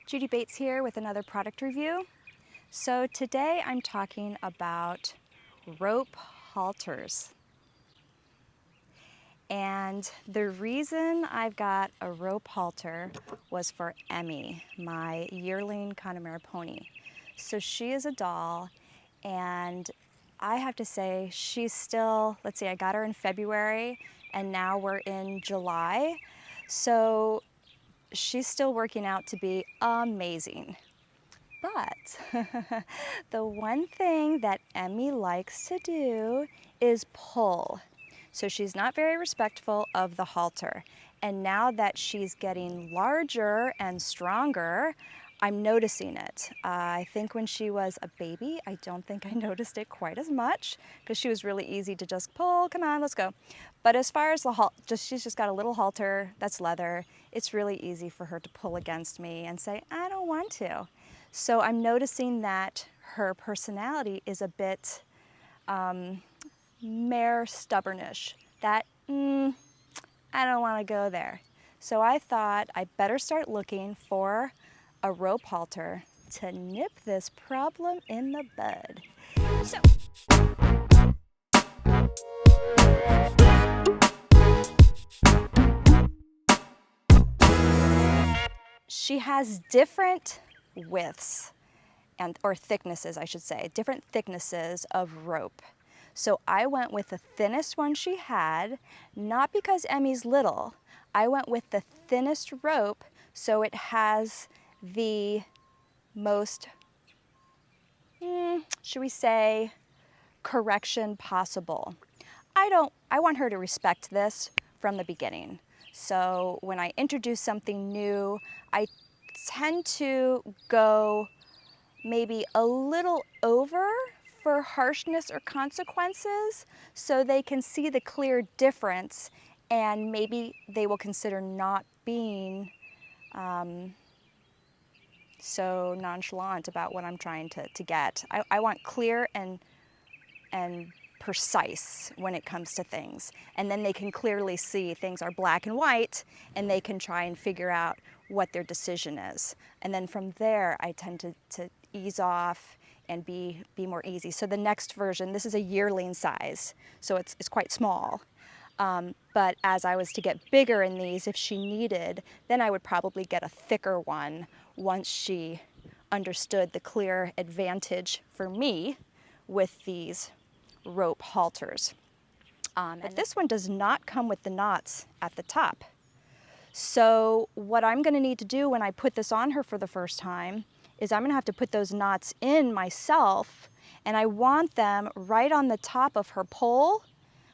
Judy Bates here with another product review. So today I'm talking about rope halters. And the reason I've got a rope halter was for Emmie, my yearling Connemara pony. So she is a doll, and I have to say she's still, let's see, I got her in February and now we're in July. So she's still working out to be amazing. But the one thing that Emmie likes to do is pull. So she's not very respectful of the halter. And now that she's getting larger and stronger, I'm noticing it. I think when she was a baby, I don't think I noticed it quite as much because she was really easy to just pull, come on, let's go. But as far as the she's just got a little halter that's leather. It's really easy for her to pull against me and say, I don't want to. So I'm noticing that her personality is a bit mare stubbornish. That, I don't want to go there. So I thought I better start looking for a rope halter to nip this problem in the bud. So, she has different widths or thicknesses, I should say, different thicknesses of rope. So I went with the thinnest one she had, not because Emmie's little. I went with the thinnest rope so it has the most, should we say, correction possible. I want her to respect this from the beginning. So when I introduce something new, I tend to go maybe a little over for harshness or consequences so they can see the clear difference and maybe they will consider not being so nonchalant about what I'm trying to get. I want clear and precise when it comes to things. And then they can clearly see things are black and white and they can try and figure out what their decision is. And then from there, I tend to ease off and be more easy. So the next version, this is a yearling size, so it's quite small. But as I was to get bigger in these, if she needed, then I would probably get a thicker one once she understood the clear advantage for me with these rope halters. But this one does not come with the knots at the top. So what I'm going to need to do when I put this on her for the first time is I'm going to have to put those knots in myself, and I want them right on the top of her pole,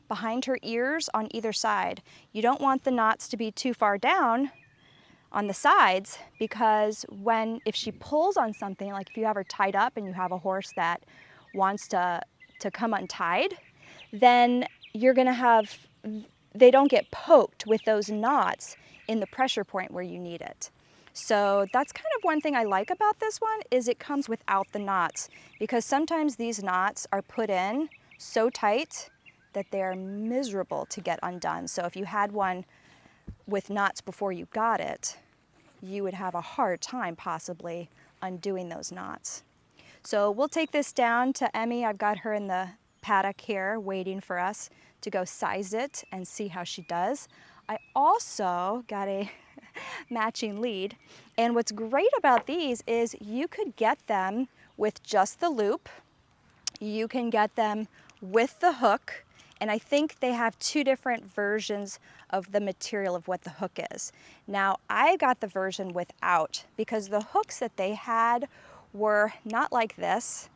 behind her ears on either side. You don't want the knots to be too far down on the sides because if she pulls on something, like if you have her tied up and you have a horse that wants to come untied, then you're going to have, they don't get poked with those knots in the pressure point where you need it. So that's kind of one thing I like about this one is it comes without the knots, because sometimes these knots are put in so tight that they're miserable to get undone. So if you had one with knots before you got it, you would have a hard time possibly undoing those knots. So we'll take this down to Emmie. I've got her in the paddock here waiting for us to go size it and see how she does. I also got a matching lead, and what's great about these is you could get them with just the loop, you can get them with the hook, and I think they have two different versions of the material of what the hook is. Now I got the version without because the hooks that they had were not like this,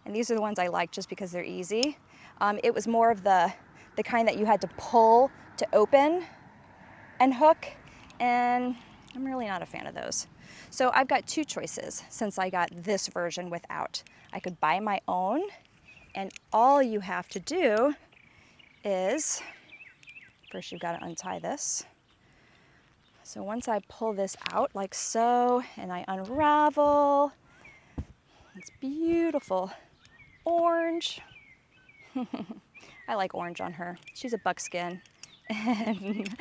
and these are the ones I like just because they're easy. It was more of the kind that you had to pull to open and hook, and I'm really not a fan of those. So I've got two choices since I got this version without. I could buy my own, and all you have to do is, first you've got to untie this. So once I pull this out like so, and I unravel, it's beautiful orange. I like orange on her. She's a buckskin, and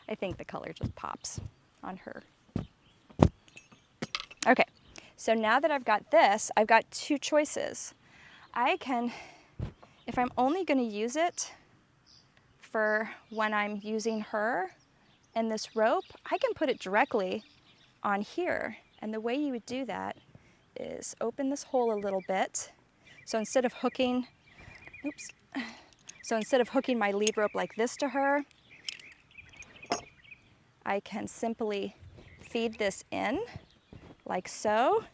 I think the color just pops on her. Okay, so now that I've got this, I've got two choices. I can, if I'm only going to use it for when I'm using her and this rope, I can put it directly on here. And the way you would do that is open this hole a little bit. So instead of hooking, oops, so instead of hooking my lead rope like this to her, I can simply feed this in like so,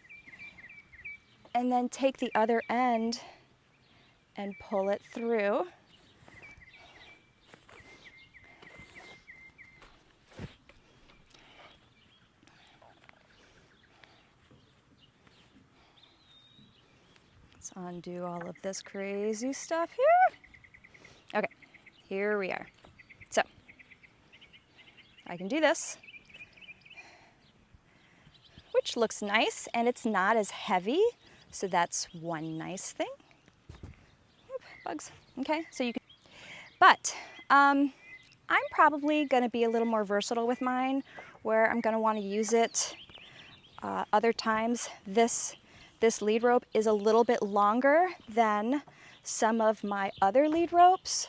and then take the other end and pull it through. Let's undo all of this crazy stuff here. Okay, here we are. So, I can do this, which looks nice, and it's not as heavy, so that's one nice thing. Oop, bugs. Okay, so you can, but I'm probably going to be a little more versatile with mine, where I'm going to want to use it other times. This lead rope is a little bit longer than some of my other lead ropes.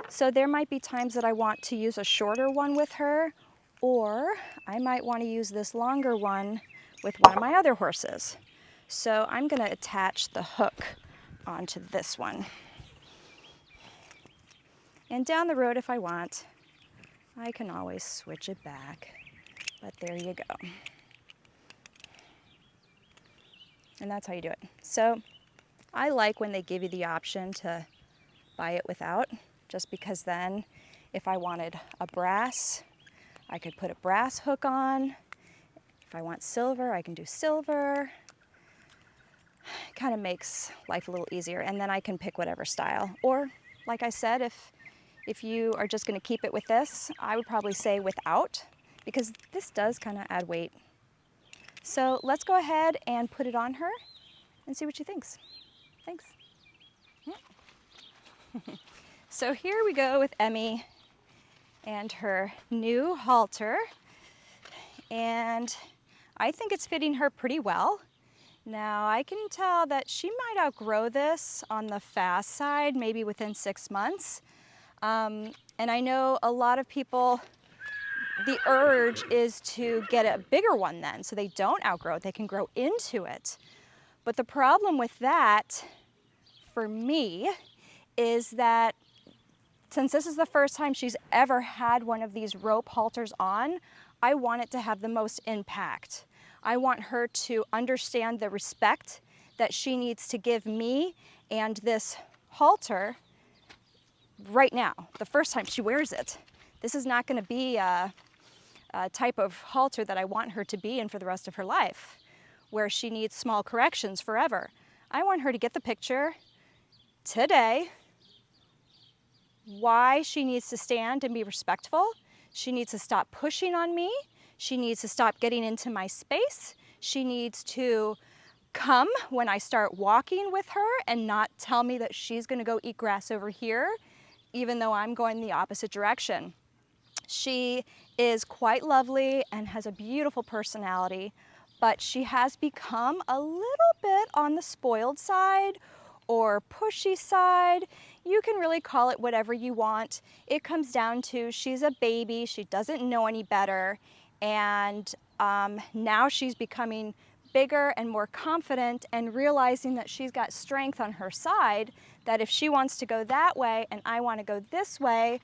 So there might be times that I want to use a shorter one with her, or I might want to use this longer one with one of my other horses. So I'm going to attach the hook onto this one. And down the road, if I want, I can always switch it back. But there you go. And that's how you do it. So I like when they give you the option to buy it without, just because then if I wanted a brass, I could put a brass hook on. If I want silver, I can do silver. It kind of makes life a little easier, and then I can pick whatever style. Or, like I said, if you are just going to keep it with this, I would probably say without, because this does kind of add weight. So let's go ahead and put it on her and see what she thinks. Thanks. So here we go with Emmie and her new halter, and I think it's fitting her pretty well. Now I can tell that she might outgrow this on the fast side, maybe within 6 months. And I know a lot of people, the urge is to get a bigger one then, so they don't outgrow it, they can grow into it. But the problem with that, for me, is that since this is the first time she's ever had one of these rope halters on, I want it to have the most impact. I want her to understand the respect that she needs to give me and this halter right now, the first time she wears it. This is not going to be a type of halter that I want her to be in for the rest of her life, where she needs small corrections forever. I want her to get the picture today, why she needs to stand and be respectful. She needs to stop pushing on me. She needs to stop getting into my space. She needs to come when I start walking with her and not tell me that she's going to go eat grass over here, even though I'm going the opposite direction. She is quite lovely and has a beautiful personality, but she has become a little bit on the spoiled side or pushy side. You can really call it whatever you want. It comes down to she's a baby, she doesn't know any better, and now she's becoming bigger and more confident and realizing that she's got strength on her side, that if she wants to go that way and I want to go this way,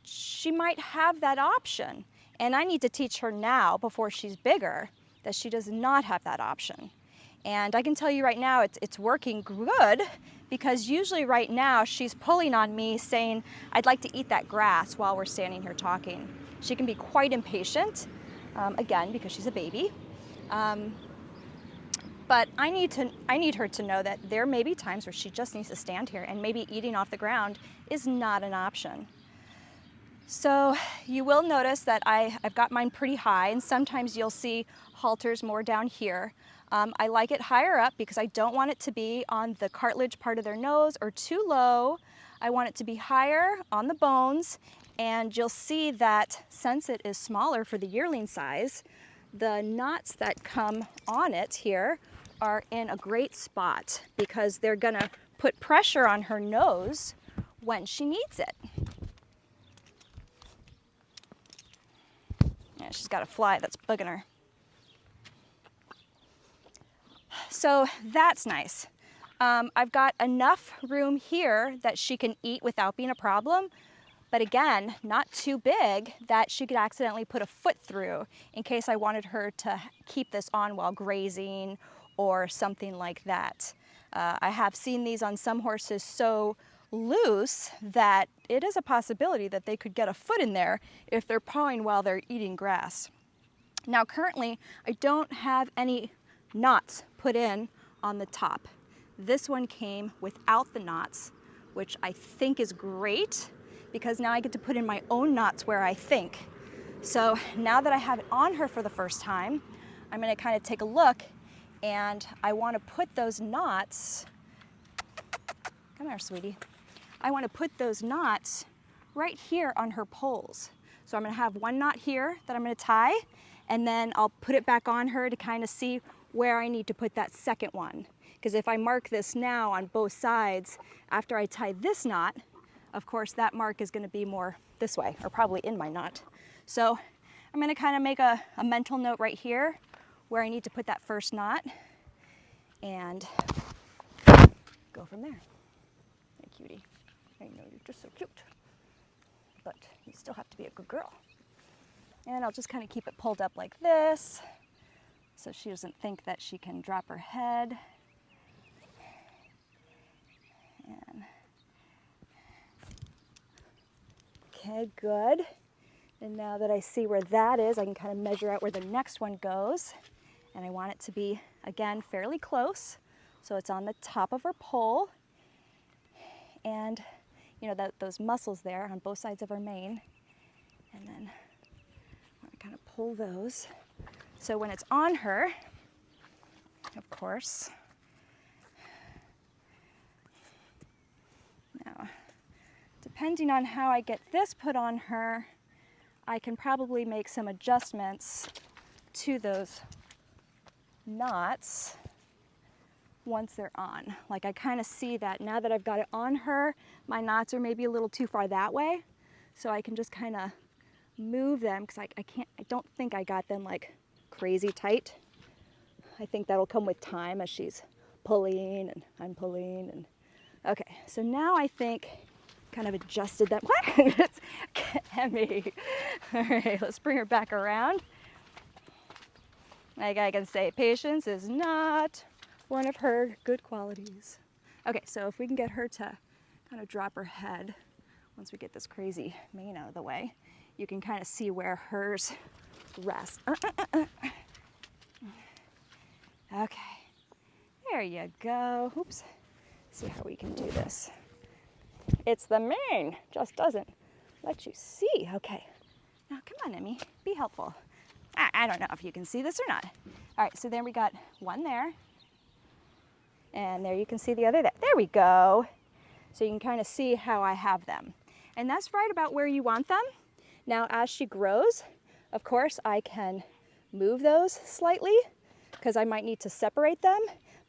she might have that option. And I need to teach her now, before she's bigger, that she does not have that option. And I can tell you right now, it's working good, because usually right now she's pulling on me saying, I'd like to eat that grass while we're standing here talking. She can be quite impatient, again, because she's a baby. But I need her to know that there may be times where she just needs to stand here, and maybe eating off the ground is not an option. So you will notice that I've got mine pretty high, and sometimes you'll see halters more down here. I like it higher up because I don't want it to be on the cartilage part of their nose or too low. I want it to be higher on the bones, and you'll see that since it is smaller for the yearling size, the knots that come on it here are in a great spot because they're gonna put pressure on her nose when she needs it. Yeah, she's got a fly that's bugging her. So that's nice. I've got enough room here that she can eat without being a problem, but again, not too big that she could accidentally put a foot through in case I wanted her to keep this on while grazing or something like that. I have seen these on some horses so loose that it is a possibility that they could get a foot in there if they're pawing while they're eating grass. Now currently, I don't have any knots put in on the top. This one came without the knots, which I think is great because now I get to put in my own knots where I think. So now that I have it on her for the first time, I'm gonna kind of take a look, and I wanna put those knots, come here, sweetie. I wanna put those knots right here on her poles. So I'm gonna have one knot here that I'm gonna tie, and then I'll put it back on her to kind of see where I need to put that second one. Because if I mark this now on both sides, after I tie this knot, of course that mark is gonna be more this way, or probably in my knot. So I'm gonna kind of make a mental note right here where I need to put that first knot and go from there. Hey cutie, I know you're just so cute, but you still have to be a good girl. And I'll just kind of keep it pulled up like this so she doesn't think that she can drop her head. And okay, good. And now that I see where that is, I can kind of measure out where the next one goes. And I want it to be, again, fairly close. So it's on the top of her pole. And, you know, those muscles there on both sides of her mane. And then I want to kind of pull those. So when it's on her, of course, now, depending on how I get this put on her, I can probably make some adjustments to those knots once they're on. Like I kind of see that now that I've got it on her, my knots are maybe a little too far that way. So I can just kind of move them because I don't think I got them like crazy tight. I think that'll come with time as she's pulling and I'm pulling and okay, so now I think kind of adjusted that. What? Emmie. All right, let's bring her back around. Like I can say, patience is not one of her good qualities. Okay, so if we can get her to kind of drop her head, once we get this crazy mane out of the way, you can kind of see where hers rests. Okay, there you go. Oops. See how we can do this. It's the mane, just doesn't let you see. Okay, now come on, Emmie, be helpful. I don't know if you can see this or not. All right, so then we got one there, and there you can see the other there. There we go. So you can kind of see how I have them. And that's right about where you want them. Now, as she grows, of course, I can move those slightly because I might need to separate them,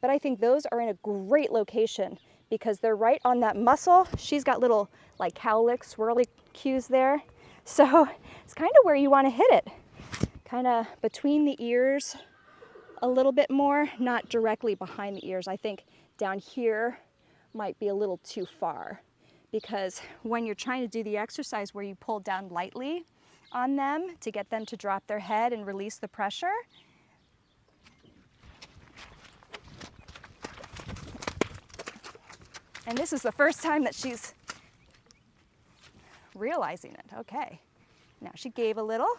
but I think those are in a great location because they're right on that muscle. She's got little like cowlick, swirly cues there. So it's kind of where you want to hit it. Kind of between the ears a little bit more, not directly behind the ears. I think down here might be a little too far because when you're trying to do the exercise where you pull down lightly on them to get them to drop their head and release the pressure, and this is the first time that she's realizing it. Okay, now she gave a little.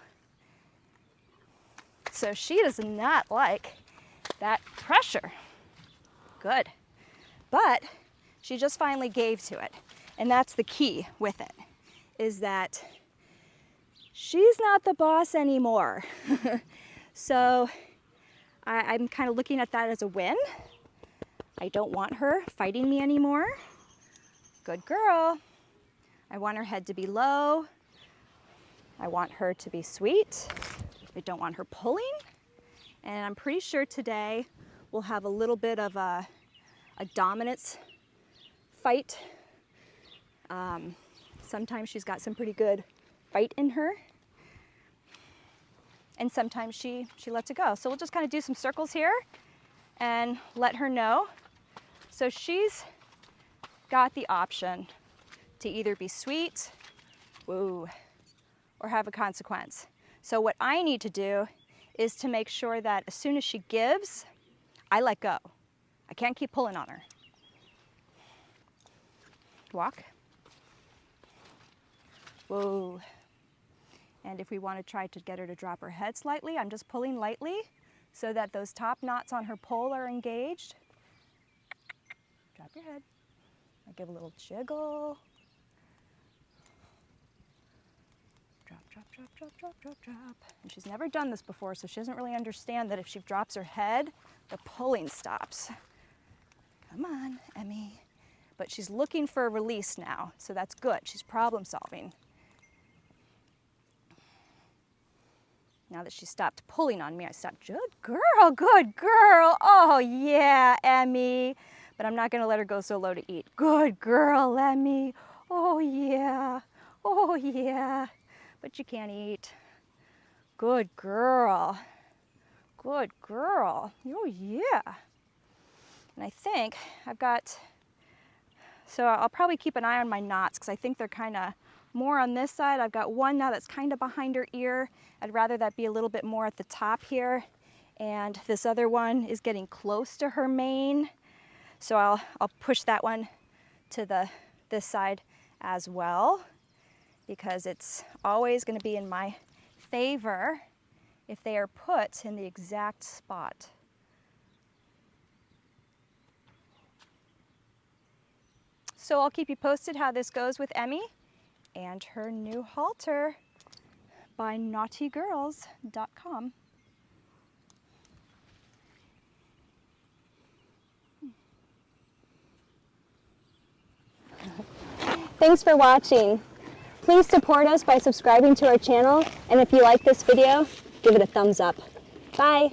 So she does not like that pressure. Good. But she just finally gave to it. And that's the key with it, is that she's not the boss anymore. So I'm kind of looking at that as a win. I don't want her fighting me anymore. Good girl. I want her head to be low. I want her to be sweet. I don't want her pulling. And I'm pretty sure today we'll have a little bit of a dominance fight. Sometimes she's got some pretty good fight in her. And sometimes she lets it go. So we'll just kind of do some circles here and let her know. So she's got the option to either be sweet, woo, or have a consequence. So what I need to do is to make sure that as soon as she gives, I let go. I can't keep pulling on her. Walk. Whoa. And if we want to try to get her to drop her head slightly, I'm just pulling lightly so that those top knots on her pole are engaged. Drop your head. I give a little jiggle. Drop, drop, drop, drop, drop, drop, drop. And she's never done this before, so she doesn't really understand that if she drops her head, the pulling stops. Come on, Emmie. But she's looking for a release now, so that's good. She's problem solving. Now that she stopped pulling on me, I stopped. Good girl, good girl. Oh yeah, Emmie. But I'm not gonna let her go so low to eat. Good girl, Emmie. Oh yeah, oh yeah. But you can't eat. Good girl. Good girl. Oh yeah. And I think I've got, so I'll probably keep an eye on my knots because I think they're kind of more on this side. I've got one now that's kind of behind her ear. I'd rather that be a little bit more at the top here. And this other one is getting close to her mane. So I'll push that one to this side as well, because it's always going to be in my favor if they are put in the exact spot. So I'll keep you posted how this goes with Emmie and her new halter by KnottyGirlz.com. Thanks for watching. Please support us by subscribing to our channel, and if you like this video, give it a thumbs up. Bye!